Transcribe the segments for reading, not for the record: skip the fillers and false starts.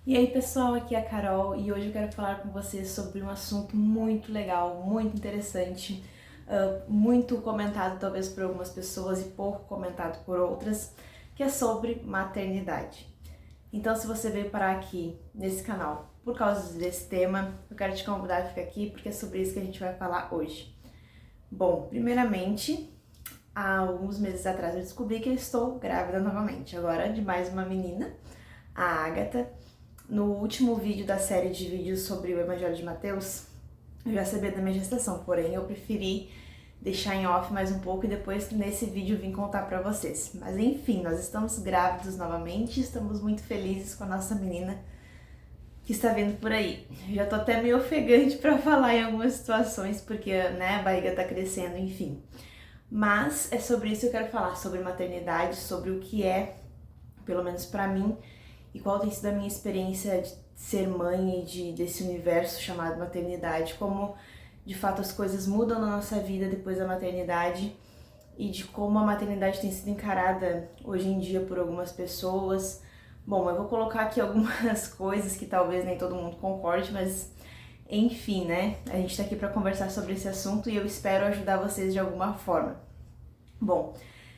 E aí pessoal, aqui é a Carol e hoje eu quero falar com vocês sobre um assunto muito legal, muito interessante, muito comentado talvez por algumas pessoas e pouco comentado por outras, que é sobre maternidade. Então, se você veio parar aqui nesse canal por causa desse tema, eu quero te convidar a ficar aqui porque é sobre isso que a gente vai falar hoje. Bom, primeiramente, há alguns meses atrás eu descobri que eu estou grávida novamente, agora de mais uma menina, a Agatha. No último vídeo da série de vídeos sobre o Evangelho de Mateus, eu já sabia da minha gestação, porém eu preferi deixar em off mais um pouco e depois nesse vídeo eu vim contar pra vocês. Mas enfim, nós estamos grávidos novamente, estamos muito felizes com a nossa menina que está vindo por aí. Já tô até meio ofegante pra falar em algumas situações, porque né, a barriga tá crescendo, enfim. Mas é sobre isso que eu quero falar, sobre maternidade, sobre o que é, pelo menos pra mim, e qual tem sido a minha experiência de ser mãe e desse universo chamado maternidade, como de fato as coisas mudam na nossa vida depois da maternidade e de como a maternidade tem sido encarada hoje em dia por algumas pessoas. Bom, eu vou colocar aqui algumas coisas que talvez nem todo mundo concorde, mas enfim, né? A gente tá aqui para conversar sobre esse assunto e eu espero ajudar vocês de alguma forma. Bom,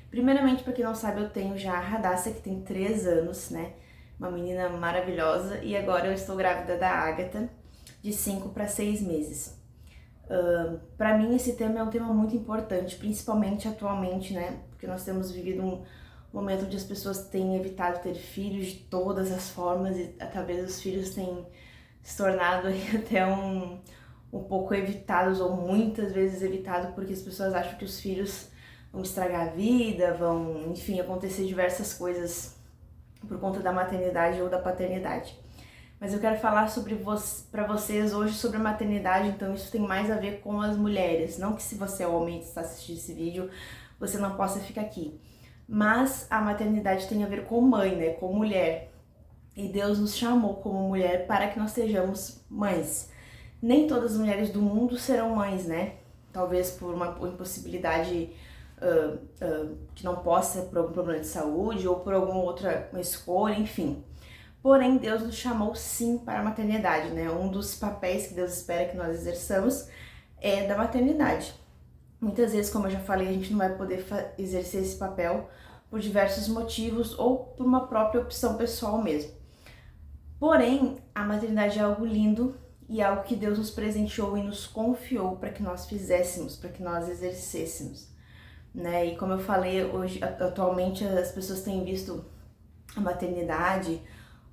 primeiramente, para quem não sabe, eu tenho já a Radassa, que tem 3 anos, né? Uma menina maravilhosa, e agora eu estou grávida da Agatha, de 5 para 6 meses. Para mim esse tema é um tema muito importante, principalmente atualmente, né? Porque nós temos vivido um momento onde as pessoas têm evitado ter filhos de todas as formas e talvez os filhos tenham se tornado aí até um pouco evitados ou muitas vezes evitados porque as pessoas acham que os filhos vão estragar a vida, vão, enfim, acontecer diversas coisas por conta da maternidade ou da paternidade. Mas eu quero falar para vocês hoje sobre maternidade, então isso tem mais a ver com as mulheres. Não que se você é homem e está assistindo esse vídeo, você não possa ficar aqui. Mas a maternidade tem a ver com mãe, né? Com mulher. E Deus nos chamou como mulher para que nós sejamos mães. Nem todas as mulheres do mundo serão mães, né? Talvez por uma impossibilidade que não possa, por algum problema de saúde ou por alguma outra escolha, enfim. Porém, Deus nos chamou sim para a maternidade, né? Um dos papéis que Deus espera que nós exerçamos é da maternidade. Muitas vezes, como eu já falei, a gente não vai poder exercer esse papel por diversos motivos ou por uma própria opção pessoal mesmo. Porém, a maternidade é algo lindo e algo que Deus nos presenteou e nos confiou para que nós fizéssemos, para que nós exercêssemos, né? E como eu falei, hoje, atualmente as pessoas têm visto a maternidade,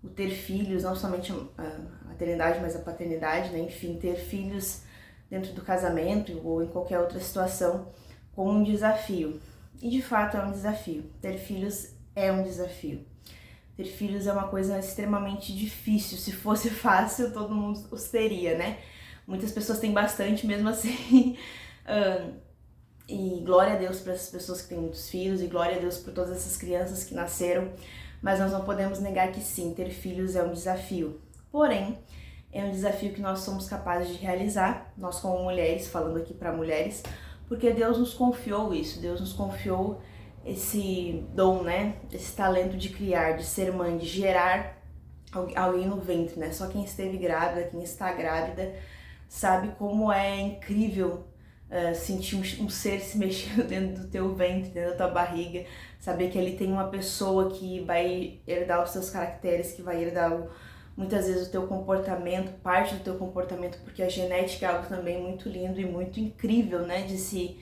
o ter filhos, não somente a maternidade, mas a paternidade, né? Enfim, ter filhos dentro do casamento ou em qualquer outra situação como um desafio. E de fato é um desafio. Ter filhos é um desafio. Ter filhos é uma coisa extremamente difícil. Se fosse fácil, todo mundo os teria, né? Muitas pessoas têm bastante mesmo assim. E glória a Deus para essas pessoas que têm muitos filhos, e glória a Deus por todas essas crianças que nasceram, mas nós não podemos negar que sim, ter filhos é um desafio. Porém, é um desafio que nós somos capazes de realizar, nós como mulheres, falando aqui para mulheres, porque Deus nos confiou isso, Deus nos confiou esse dom, né? Esse talento de criar, de ser mãe, de gerar alguém no ventre, né? Só quem esteve grávida, quem está grávida, sabe como é incrível sentir um ser se mexendo dentro do teu ventre, dentro da tua barriga, saber que ali tem uma pessoa que vai herdar os seus caracteres, que vai herdar muitas vezes o teu comportamento, parte do teu comportamento, porque a genética é algo também muito lindo e muito incrível, né, de se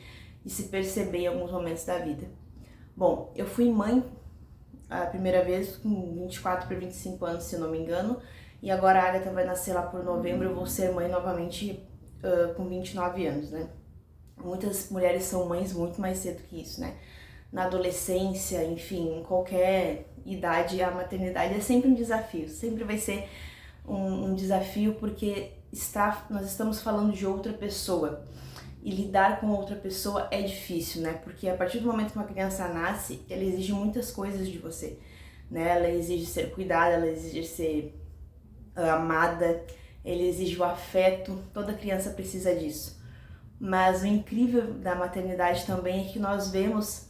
perceber em alguns momentos da vida. Bom, eu fui mãe a primeira vez com 24 para 25 anos, se eu não me engano, e agora a Agatha vai nascer lá por novembro, eu vou ser mãe novamente com 29 anos, né. Muitas mulheres são mães muito mais cedo que isso, né? Na adolescência, enfim, em qualquer idade, a maternidade é sempre um desafio, sempre vai ser um desafio porque nós estamos falando de outra pessoa e lidar com outra pessoa é difícil, né? Porque a partir do momento que uma criança nasce, ela exige muitas coisas de você, né? Ela exige ser cuidada, ela exige ser amada, ela exige o afeto, toda criança precisa disso. Mas o incrível da maternidade também é que nós vemos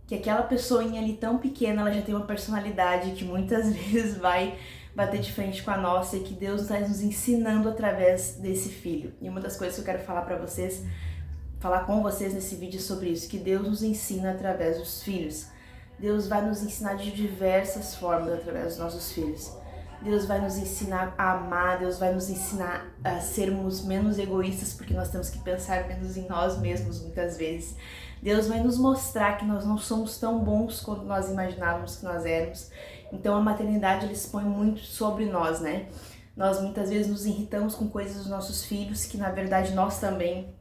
que aquela pessoinha ali tão pequena, ela já tem uma personalidade que muitas vezes vai bater de frente com a nossa e que Deus está nos ensinando através desse filho. E uma das coisas que eu quero falar para vocês, falar com vocês nesse vídeo é sobre isso, que Deus nos ensina através dos filhos. Deus vai nos ensinar de diversas formas através dos nossos filhos. Deus vai nos ensinar a amar, Deus vai nos ensinar a sermos menos egoístas, porque nós temos que pensar menos em nós mesmos muitas vezes. Deus vai nos mostrar que nós não somos tão bons quanto nós imaginávamos que nós éramos. Então a maternidade ele expõe muito sobre nós, né? Nós muitas vezes nos irritamos com coisas dos nossos filhos, que na verdade nós também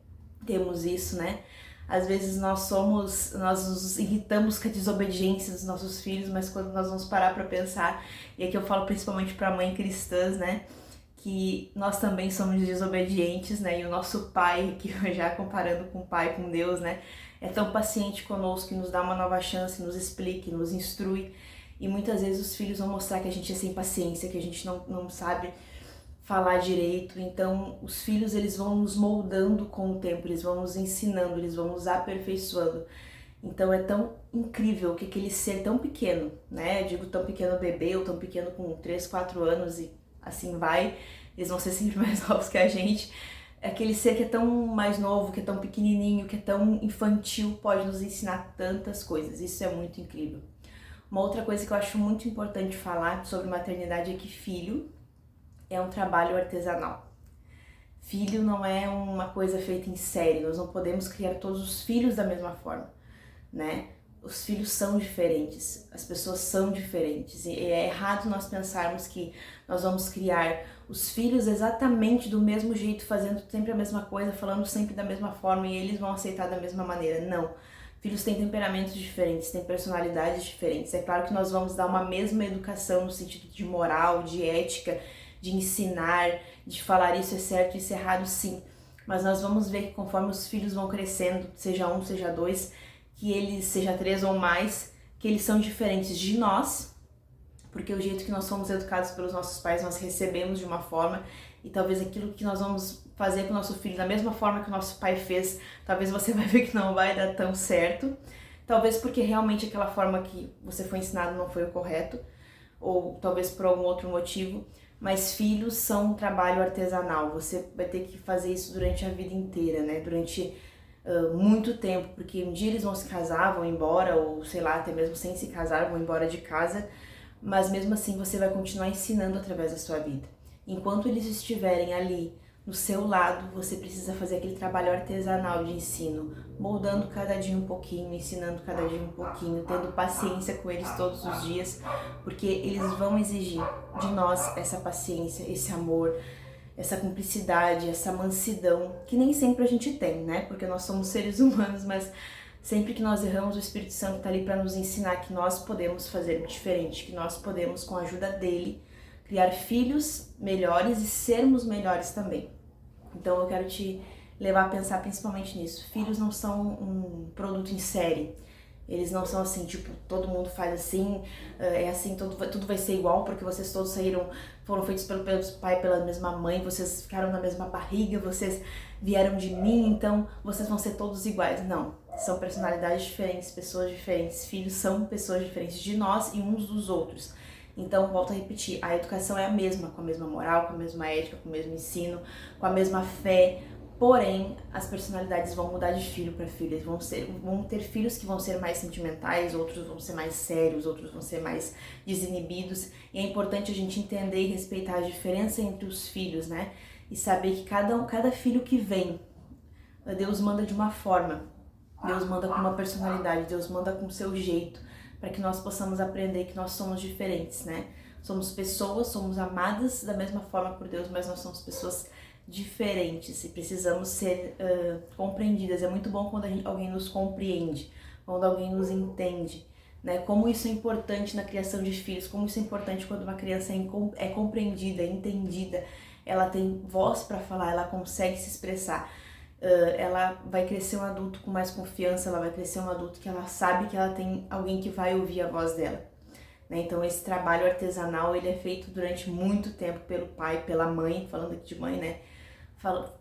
temos isso, né? Às vezes nós nos irritamos com a desobediência dos nossos filhos, mas quando nós vamos parar para pensar, e aqui eu falo principalmente para mães cristãs, né, que nós também somos desobedientes, né, e o nosso pai, que já comparando com o pai, com Deus, né, é tão paciente conosco, que nos dá uma nova chance, nos explica, nos instrui, e muitas vezes os filhos vão mostrar que a gente é sem paciência, que a gente não sabe falar direito. Então os filhos eles vão nos moldando com o tempo, eles vão nos ensinando, eles vão nos aperfeiçoando. Então é tão incrível que aquele ser tão pequeno, né, eu digo tão pequeno bebê ou tão pequeno com 3, 4 anos e assim vai, eles vão ser sempre mais novos que a gente, aquele ser que é tão mais novo, que é tão pequenininho, que é tão infantil, pode nos ensinar tantas coisas. Isso é muito incrível. Uma outra coisa que eu acho muito importante falar sobre maternidade é que filho é um trabalho artesanal. Filho não é uma coisa feita em série, nós não podemos criar todos os filhos da mesma forma, né? Os filhos são diferentes, as pessoas são diferentes, e é errado nós pensarmos que nós vamos criar os filhos exatamente do mesmo jeito, fazendo sempre a mesma coisa, falando sempre da mesma forma e eles vão aceitar da mesma maneira. Não. Filhos têm temperamentos diferentes, têm personalidades diferentes. É claro que nós vamos dar uma mesma educação no sentido de moral, de ética, de ensinar, de falar isso é certo, isso é errado, sim. Mas nós vamos ver que conforme os filhos vão crescendo, seja um, seja dois, que eles, seja 3 ou mais, que eles são diferentes de nós, porque o jeito que nós somos educados pelos nossos pais, nós recebemos de uma forma, e talvez aquilo que nós vamos fazer com o nosso filho da mesma forma que o nosso pai fez, talvez você vai ver que não vai dar tão certo, talvez porque realmente aquela forma que você foi ensinado não foi o correto, ou talvez por algum outro motivo. Mas filhos são um trabalho artesanal, você vai ter que fazer isso durante a vida inteira, né? Durante muito tempo, porque um dia eles vão se casar, vão embora, ou sei lá, até mesmo sem se casar, vão embora de casa, mas mesmo assim você vai continuar ensinando através da sua vida. Enquanto eles estiverem ali no seu lado, você precisa fazer aquele trabalho artesanal de ensino, moldando cada dia um pouquinho, ensinando cada dia um pouquinho, tendo paciência com eles todos os dias, porque eles vão exigir de nós essa paciência, esse amor, essa cumplicidade, essa mansidão, que nem sempre a gente tem, né? Porque nós somos seres humanos, mas sempre que nós erramos, o Espírito Santo está ali para nos ensinar que nós podemos fazer diferente, que nós podemos, com a ajuda dele, criar filhos melhores e sermos melhores também. Então eu quero te levar a pensar principalmente nisso. Filhos não são um produto em série. Eles não são assim, tipo, todo mundo faz assim, é assim, tudo vai ser igual, porque vocês todos foram feitos pelo pai e pela mesma mãe, vocês ficaram na mesma barriga, vocês vieram de mim, então vocês vão ser todos iguais. Não, são personalidades diferentes, pessoas diferentes, filhos são pessoas diferentes de nós e uns dos outros. Então, volto a repetir, a educação é a mesma, com a mesma moral, com a mesma ética, com o mesmo ensino, com a mesma fé. Porém, as personalidades vão mudar de filho para filho. Eles vão ter filhos que vão ser mais sentimentais, outros vão ser mais sérios, outros vão ser mais desinibidos. E é importante a gente entender e respeitar a diferença entre os filhos, né? E saber que cada filho que vem, Deus manda de uma forma, Deus manda com uma personalidade, Deus manda com o seu jeito, para que nós possamos aprender que nós somos diferentes, né? Somos pessoas, somos amadas da mesma forma por Deus, mas nós somos pessoas diferentes e precisamos ser compreendidas. É muito bom quando alguém nos compreende, quando alguém nos entende, né? Como isso é importante na criação de filhos, como isso é importante quando uma criança é compreendida, é entendida, ela tem voz para falar, ela consegue se expressar. Ela vai crescer um adulto com mais confiança, ela vai crescer um adulto que ela sabe que ela tem alguém que vai ouvir a voz dela, né? Então esse trabalho artesanal ele é feito durante muito tempo pelo pai, pela mãe, falando aqui de mãe, né?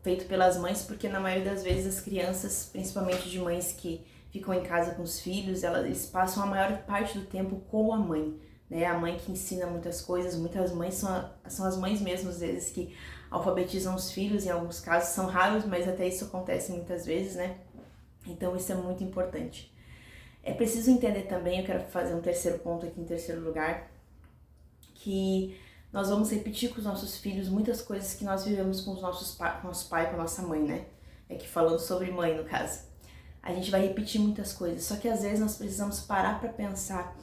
Feito pelas mães, porque na maioria das vezes as crianças, principalmente de mães que ficam em casa com os filhos, eles passam a maior parte do tempo com a mãe, né? A mãe que ensina muitas coisas, muitas mães são as mães mesmo, às vezes, que alfabetizam os filhos, em alguns casos são raros, mas até isso acontece muitas vezes, né? Então isso é muito importante. É preciso entender também, eu quero fazer um terceiro ponto aqui em terceiro lugar, que nós vamos repetir com os nossos filhos muitas coisas que nós vivemos com os nosso pai, com a nossa mãe, né? É que falando sobre mãe, no caso. A gente vai repetir muitas coisas, só que às vezes nós precisamos parar para pensar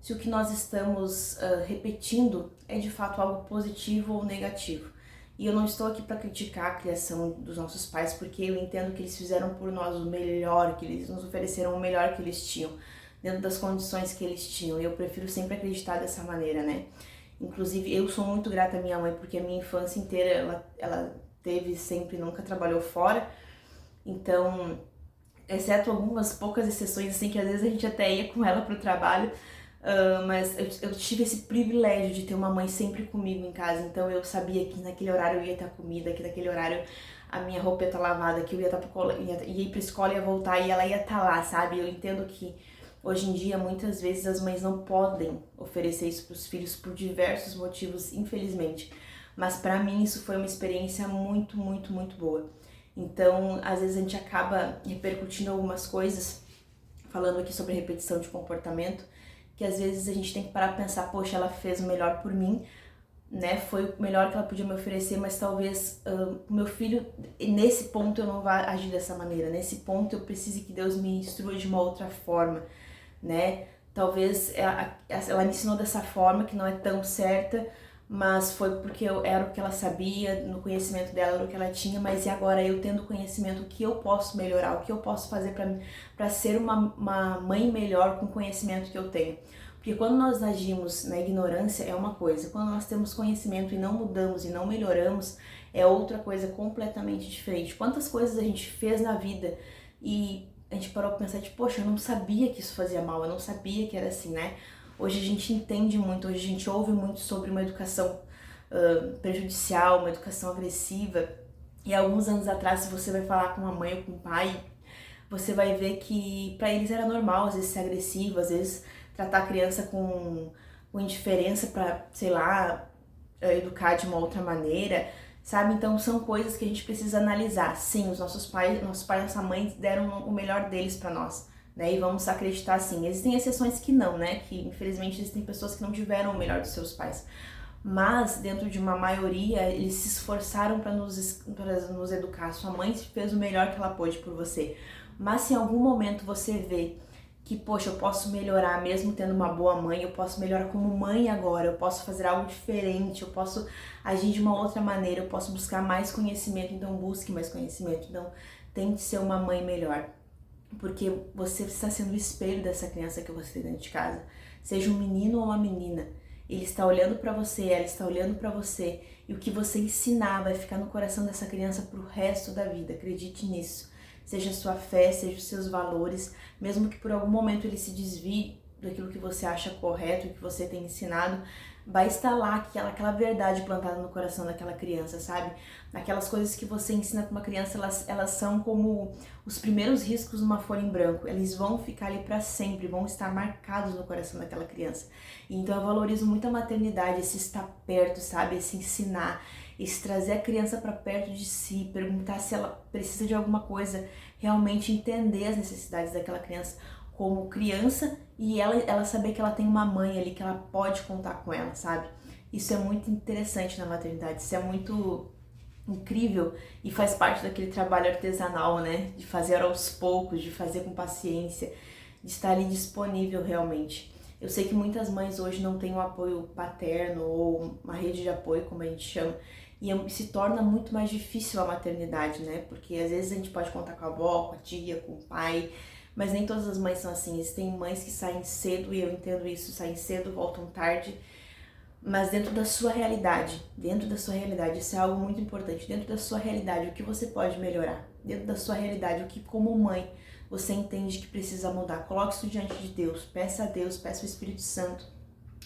se o que nós estamos repetindo é de fato algo positivo ou negativo. E eu não estou aqui para criticar a criação dos nossos pais, porque eu entendo que eles fizeram por nós o melhor, que eles nos ofereceram o melhor que eles tinham, dentro das condições que eles tinham. E eu prefiro sempre acreditar dessa maneira, né? Inclusive, eu sou muito grata à minha mãe, porque a minha infância inteira ela teve sempre, nunca trabalhou fora. Então, exceto algumas poucas exceções, assim, que às vezes a gente até ia com ela pro trabalho, mas eu tive esse privilégio de ter uma mãe sempre comigo em casa, então eu sabia que naquele horário eu ia ter comida, que naquele horário a minha roupa ia estar lavada, que eu ia ir pra escola, ia voltar e ela ia estar lá, sabe? Eu entendo que hoje em dia muitas vezes as mães não podem oferecer isso pros filhos por diversos motivos, infelizmente, mas pra mim isso foi uma experiência muito, muito, muito boa. Então, às vezes a gente acaba repercutindo algumas coisas, falando aqui sobre repetição de comportamento, que às vezes a gente tem que parar pra pensar, poxa, ela fez o melhor por mim, né? Foi o melhor que ela podia me oferecer, mas talvez o meu filho, nesse ponto eu não vá agir dessa maneira, nesse ponto eu precise que Deus me instrua de uma outra forma, né? Talvez ela me ensinou dessa forma que não é tão certa, mas foi porque era o que ela sabia, no conhecimento dela era o que ela tinha, mas e agora eu tendo conhecimento, o que eu posso melhorar, o que eu posso fazer para ser uma mãe melhor com o conhecimento que eu tenho. Porque quando nós agimos na ignorância é uma coisa, quando nós temos conhecimento e não mudamos e não melhoramos, é outra coisa completamente diferente. Quantas coisas a gente fez na vida e a gente parou pra pensar, tipo, poxa, eu não sabia que isso fazia mal, eu não sabia que era assim, né? Hoje a gente entende muito, hoje a gente ouve muito sobre uma educação prejudicial, uma educação agressiva. E alguns anos atrás, se você vai falar com uma mãe ou com um pai, você vai ver que para eles era normal, às vezes ser agressivo, às vezes tratar a criança com indiferença para, sei lá, educar de uma outra maneira, sabe? Então são coisas que a gente precisa analisar. Sim, os nossos pais, nossa mãe deram o melhor deles para nós, né? E vamos acreditar assim. Existem exceções que não, né? Que infelizmente existem pessoas que não tiveram o melhor dos seus pais. Mas dentro de uma maioria, eles se esforçaram para nos educar. Sua mãe fez o melhor que ela pôde por você. Mas se em algum momento você vê que, poxa, eu posso melhorar mesmo tendo uma boa mãe, eu posso melhorar como mãe agora, eu posso fazer algo diferente, eu posso agir de uma outra maneira, eu posso buscar mais conhecimento, então busque mais conhecimento. Então tente ser uma mãe melhor, porque você está sendo o espelho dessa criança que você tem dentro de casa. Seja um menino ou uma menina, ele está olhando para você, ela está olhando para você, e o que você ensinar vai ficar no coração dessa criança pro resto da vida, acredite nisso. Seja a sua fé, seja os seus valores, mesmo que por algum momento ele se desvie daquilo que você acha correto, que você tem ensinado, vai estar lá aquela verdade plantada no coração daquela criança, sabe? Aquelas coisas que você ensina para uma criança, elas são como os primeiros riscos numa folha em branco, eles vão ficar ali para sempre, vão estar marcados no coração daquela criança. Então eu valorizo muito a maternidade, esse estar perto, sabe? Esse ensinar, esse trazer a criança para perto de si, perguntar se ela precisa de alguma coisa, realmente entender as necessidades daquela criança como criança e ela saber que ela tem uma mãe ali, que ela pode contar com ela, sabe? Isso é muito interessante na maternidade, isso é muito incrível e faz parte daquele trabalho artesanal, né? De fazer aos poucos, de fazer com paciência, de estar ali disponível realmente. Eu sei que muitas mães hoje não têm um apoio paterno ou uma rede de apoio, como a gente chama, e se torna muito mais difícil a maternidade, né? Porque às vezes a gente pode contar com a avó, com a tia, com o pai, mas nem todas as mães são assim. Existem mães que saem cedo, e eu entendo isso, saem cedo, voltam tarde, mas dentro da sua realidade, isso é algo muito importante, dentro da sua realidade, o que você pode melhorar, dentro da sua realidade, o que como mãe você entende que precisa mudar, coloque isso diante de Deus, peça a Deus, peça o Espírito Santo,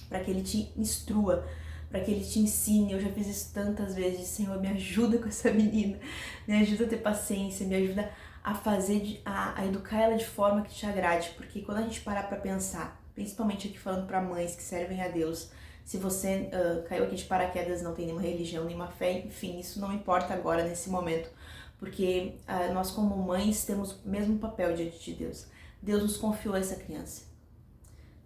para que Ele te instrua, para que Ele te ensine. Eu já fiz isso tantas vezes, Senhor, me ajuda com essa menina, me ajuda a ter paciência, me ajuda a educar ela de forma que te agrade, porque quando a gente parar para pensar, principalmente aqui falando para mães que servem a Deus. Se você caiu aqui de paraquedas, não tem nenhuma religião, nenhuma fé, enfim, isso não importa agora, nesse momento, porque nós como mães temos o mesmo papel diante de Deus. Deus nos confiou essa criança.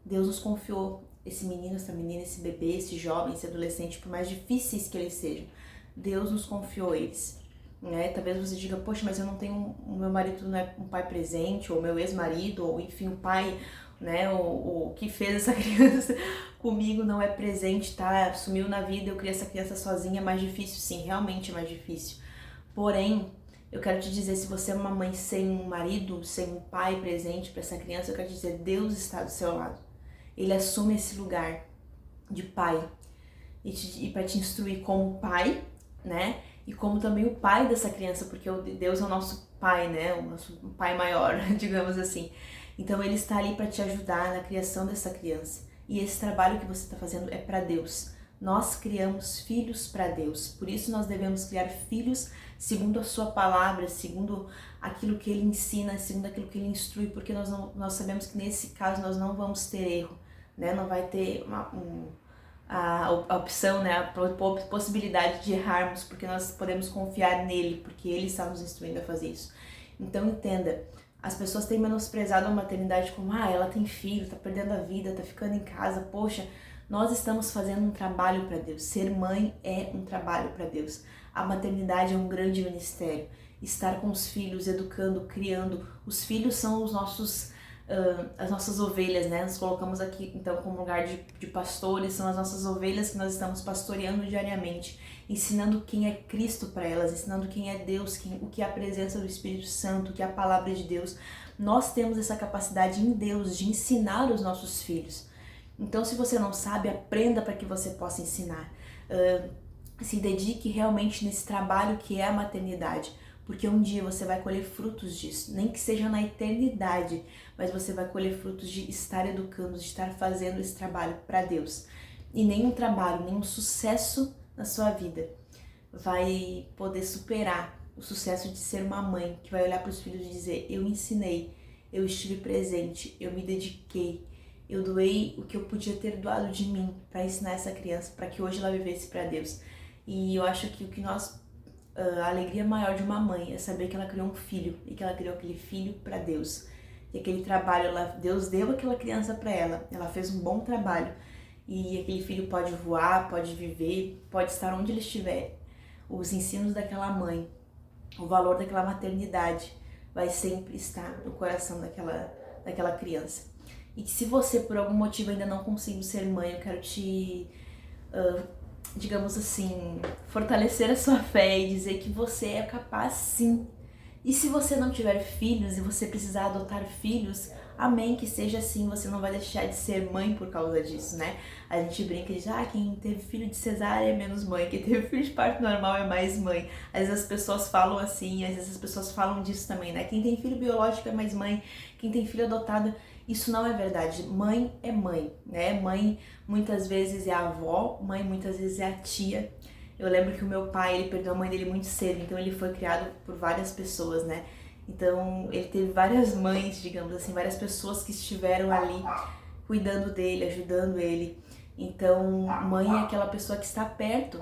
Deus nos confiou esse menino, essa menina, esse bebê, esse jovem, esse adolescente, por mais difíceis que eles sejam. Deus nos confiou eles. Né? Talvez você diga, poxa, mas eu não tenho, o meu marido não é um pai presente, ou meu ex-marido, ou enfim, o pai, né, o que fez essa criança comigo não é presente, tá? Sumiu na vida, eu criei essa criança sozinha, é mais difícil, sim, realmente é mais difícil. Porém, eu quero te dizer, se você é uma mãe sem um marido, sem um pai presente para essa criança, eu quero te dizer, Deus está do seu lado. Ele assume esse lugar de pai e para te instruir como pai, né? E como também o pai dessa criança, porque Deus é o nosso pai, né? O nosso pai maior, digamos assim. Então ele está ali para te ajudar na criação dessa criança. E esse trabalho que você está fazendo é para Deus. Nós criamos filhos para Deus. Por isso nós devemos criar filhos segundo a sua palavra, segundo aquilo que ele ensina, segundo aquilo que ele instrui, porque nós sabemos que nesse caso nós não vamos ter erro, né? Não vai ter a opção, né, a possibilidade de errarmos, porque nós podemos confiar nele, porque ele está nos instruindo a fazer isso. Então entenda, as pessoas têm menosprezado a maternidade como, ela tem filho, tá perdendo a vida, tá ficando em casa, poxa, nós estamos fazendo um trabalho para Deus. Ser mãe é um trabalho para Deus. A maternidade é um grande ministério. Estar com os filhos, educando, criando. Os filhos são os nossos as nossas ovelhas, né? Nós colocamos aqui então como lugar de pastores, são as nossas ovelhas que nós estamos pastoreando diariamente, ensinando quem é Cristo para elas, ensinando quem é Deus, o que é a presença do Espírito Santo, o que é a palavra de Deus. Nós temos essa capacidade em Deus de ensinar os nossos filhos. Então, se você não sabe, aprenda para que você possa ensinar. Se dedique realmente nesse trabalho que é a maternidade, porque um dia você vai colher frutos disso, nem que seja na eternidade, mas você vai colher frutos de estar educando, de estar fazendo esse trabalho para Deus. E nenhum trabalho, nenhum sucesso na sua vida vai poder superar o sucesso de ser uma mãe que vai olhar para os filhos e dizer, eu ensinei, eu estive presente, eu me dediquei, eu doei o que eu podia ter doado de mim para ensinar essa criança, para que hoje ela vivesse para Deus. E eu acho que a alegria maior de uma mãe é saber que ela criou um filho e que ela criou aquele filho para Deus. E aquele trabalho, Deus deu aquela criança para ela fez um bom trabalho. E aquele filho pode voar, pode viver, pode estar onde ele estiver. Os ensinos daquela mãe, o valor daquela maternidade vai sempre estar no coração daquela criança. E que se você por algum motivo ainda não conseguiu ser mãe, eu quero te digamos assim, fortalecer a sua fé e dizer que você é capaz sim. E se você não tiver filhos e você precisar adotar filhos, amém, que seja assim, você não vai deixar de ser mãe por causa disso, né? A gente brinca e diz, quem teve filho de cesárea é menos mãe, quem teve filho de parto normal é mais mãe. Às vezes as pessoas falam assim, às vezes as pessoas falam disso também, né? Quem tem filho biológico é mais mãe, quem tem filho adotado, isso não é verdade. Mãe é mãe, né? Mãe muitas vezes é a avó, mãe muitas vezes é a tia. Eu lembro que o meu pai, ele perdeu a mãe dele muito cedo, então ele foi criado por várias pessoas, né? Então ele teve várias mães, digamos assim, várias pessoas que estiveram ali cuidando dele, ajudando ele. Então, mãe é aquela pessoa que está perto,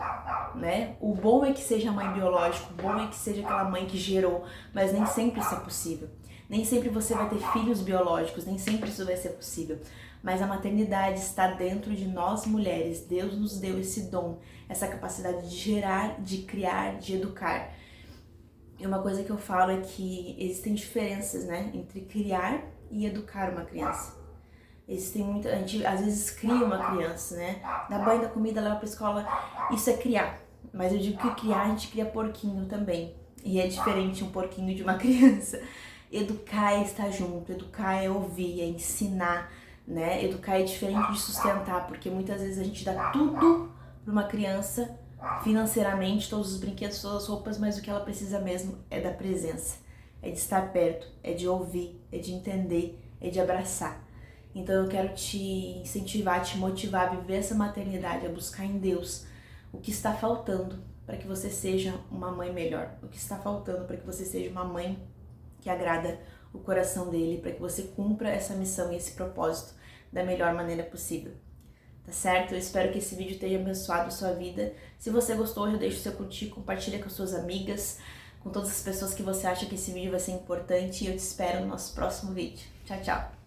né? O bom é que seja a mãe biológica, o bom é que seja aquela mãe que gerou, mas nem sempre isso é possível. Nem sempre você vai ter filhos biológicos, nem sempre isso vai ser possível. Mas a maternidade está dentro de nós mulheres. Deus nos deu esse dom, essa capacidade de gerar, de criar, de educar. E uma coisa que eu falo é que existem diferenças, né, entre criar e educar uma criança. A gente às vezes cria uma criança, né, dá banho, dá comida, leva pra escola, isso é criar. Mas eu digo que criar, a gente cria porquinho também. E é diferente um porquinho de uma criança. Educar é estar junto, educar é ouvir, é ensinar, né? Educar é diferente de sustentar, porque muitas vezes a gente dá tudo para uma criança, financeiramente, todos os brinquedos, todas as roupas, mas o que ela precisa mesmo é da presença, é de estar perto, é de ouvir, é de entender, é de abraçar. Então eu quero te incentivar, te motivar a viver essa maternidade, a buscar em Deus o que está faltando para que você seja uma mãe melhor, o que está faltando para que você seja uma mãe que agrada o coração dele, para que você cumpra essa missão e esse propósito da melhor maneira possível. Tá certo? Eu espero que esse vídeo tenha abençoado a sua vida. Se você gostou, já deixa o seu curtir, compartilha com suas amigas, com todas as pessoas que você acha que esse vídeo vai ser importante. E eu te espero no nosso próximo vídeo. Tchau, tchau!